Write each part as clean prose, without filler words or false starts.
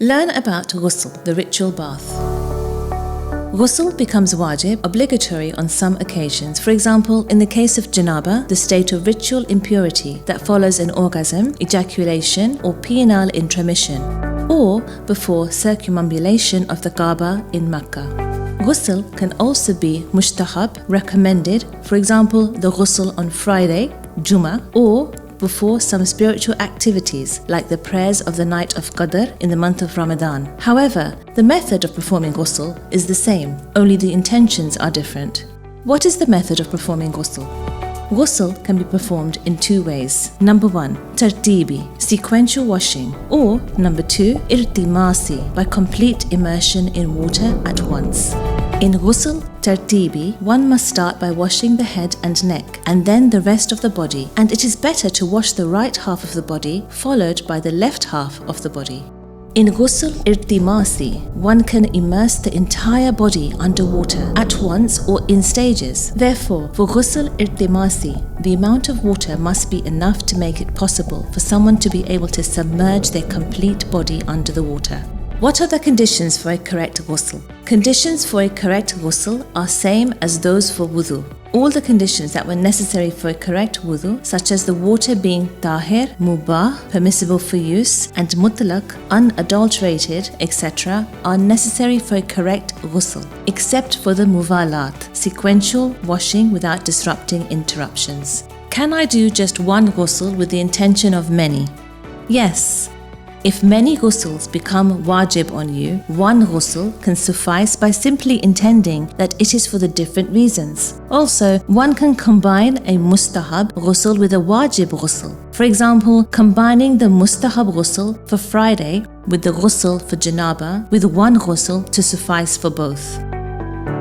Learn about Ghusl, the ritual bath. Ghusl becomes wajib, obligatory on some occasions. For example, in the case of janaba, the state of ritual impurity that follows an orgasm, ejaculation or penile intromission, or before circumambulation of the Kaaba in Mecca. Ghusl can also be mustahab, recommended, for example, the ghusl on Friday, Jummah, or before some spiritual activities like the prayers of the night of Qadr in the month of Ramadan. However, the method of performing ghusl is the same, only the intentions are different. What is the method of performing ghusl? Ghusl can be performed in two ways. Number 1, tartibi, sequential washing, or number 2, irtimasi, by complete immersion in water at once. In ghusl tartibi, one must start by washing the head and neck, and then the rest of the body, and it is better to wash the right half of the body, followed by the left half of the body. In ghusl irtimasi, one can immerse the entire body underwater at once or in stages. Therefore, for ghusl irtimasi, the amount of water must be enough to make it possible for someone to be able to submerge their complete body under the water. What are the conditions for a correct ghusl? Conditions for a correct ghusl are same as those for wudu. All the conditions that were necessary for a correct wudu, such as the water being tahir, mubah, permissible for use, and mutlaq, unadulterated, etc., are necessary for a correct ghusl, except for the muwalat, sequential washing without disrupting interruptions. Can I do just one ghusl with the intention of many? Yes. If many ghusls become wajib on you, one ghusl can suffice by simply intending that it is for the different reasons. Also, one can combine a mustahab ghusl with a wajib ghusl. For example, combining the mustahab ghusl for Friday with the ghusl for janaba with one ghusl to suffice for both.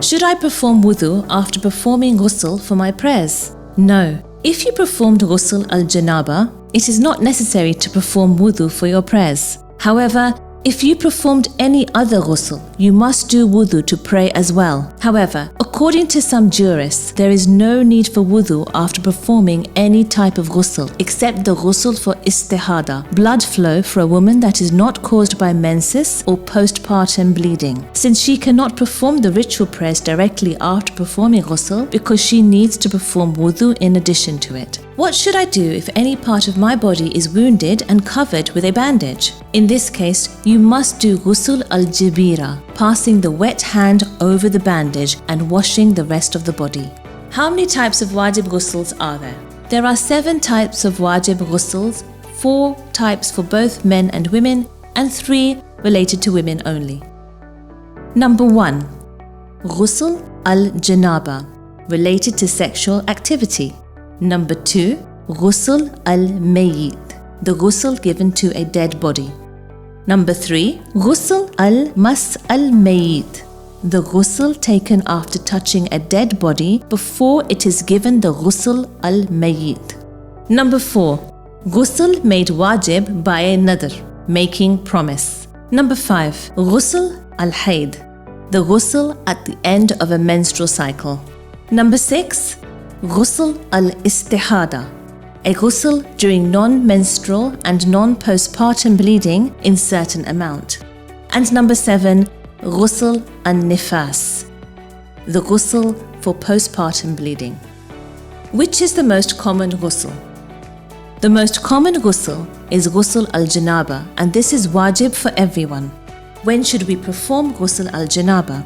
Should I perform wudu after performing ghusl for my prayers? No. If you performed ghusl al-janaba, it is not necessary to perform wudu for your prayers. However, if you performed any other ghusl, you must do wudu to pray as well. However, according to some jurists, there is no need for wudu after performing any type of ghusl, except the ghusl for istihada, blood flow for a woman that is not caused by menses or postpartum bleeding, since she cannot perform the ritual prayers directly after performing ghusl because she needs to perform wudu in addition to it. What should I do if any part of my body is wounded and covered with a bandage? In this case, you must do ghusl al-jabira, passing the wet hand over the bandage and washing the rest of the body. How many types of wajib ghusls are there? There are 7 types of wajib ghusls, 4 types for both men and women, and 3 related to women only. Number 1. Ghusl al-janaba, related to sexual activity. Number 2, Ghusl al-mayyit, the ghusl given to a dead body. Number 3, Ghusl al-mas al-mayyit, the ghusl taken after touching a dead body before it is given the Ghusl al-mayyit. Number 4, Ghusl made wajib by a nadr, making promise. Number 5, Ghusl al-hayd, the ghusl at the end of a menstrual cycle. Number 6, Ghusl al-istihada, a ghusl during non-menstrual and non-postpartum bleeding in certain amount. And number 7, Ghusl al-nifas, the ghusl for postpartum bleeding. Which is the most common ghusl? The most common ghusl is Ghusl al-janaba, and this is wajib for everyone. When should we perform Ghusl al-janaba?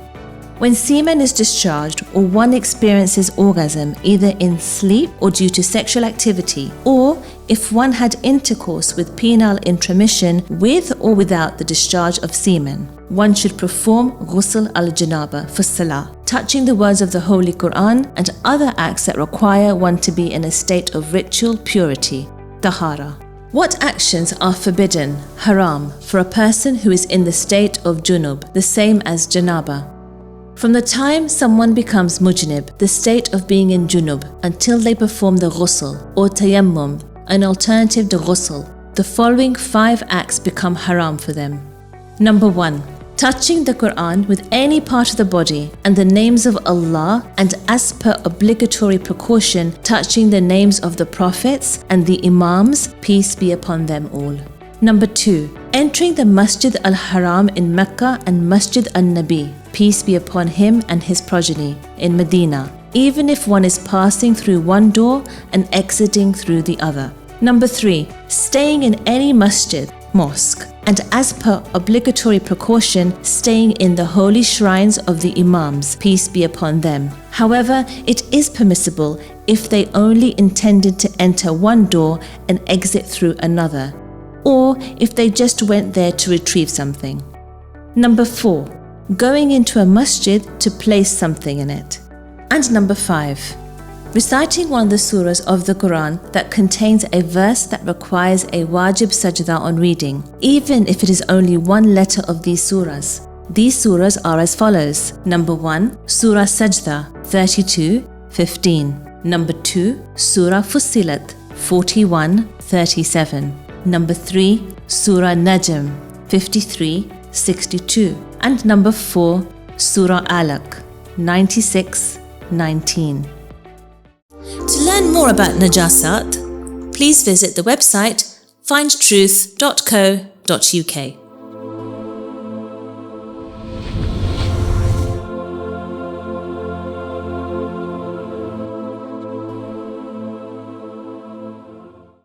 When semen is discharged or one experiences orgasm either in sleep or due to sexual activity, or if one had intercourse with penile intromission with or without the discharge of semen, one should perform Ghusl al-janaba for salah, touching the words of the Holy Quran and other acts that require one to be in a state of ritual purity, tahara. What actions are forbidden, haram, for a person who is in the state of junub, the same as janaba? From the time someone becomes mujnib, the state of being in junub, until they perform the ghusl or tayammum, an alternative to ghusl, the following 5 acts become haram for them. Number 1. Touching the Quran with any part of the body and the names of Allah, and as per obligatory precaution, touching the names of the prophets and the imams, peace be upon them all. Number 2. Entering the Masjid al-Haram in Mecca and Masjid al-Nabi, peace be upon him and his progeny, in Medina, even if one is passing through one door and exiting through the other. Number 3. Staying in any masjid, mosque, and as per obligatory precaution, staying in the holy shrines of the Imams, peace be upon them. However, it is permissible if they only intended to enter one door and exit through another, or if they just went there to retrieve something. Number 4. Going into a masjid to place something in it. And number 5. Reciting one of the surahs of the Quran that contains a verse that requires a wajib sajda on reading, even if it is only one letter of these surahs. These surahs are as follows. Number 1, Surah Sajda 32:15. Number 2, Surah Fussilat 41:37. Number 3, Surah Najm 53:62. And number 4, Surah Alaq 96:19. To learn more about najasat, please visit the website findtruth.co.uk.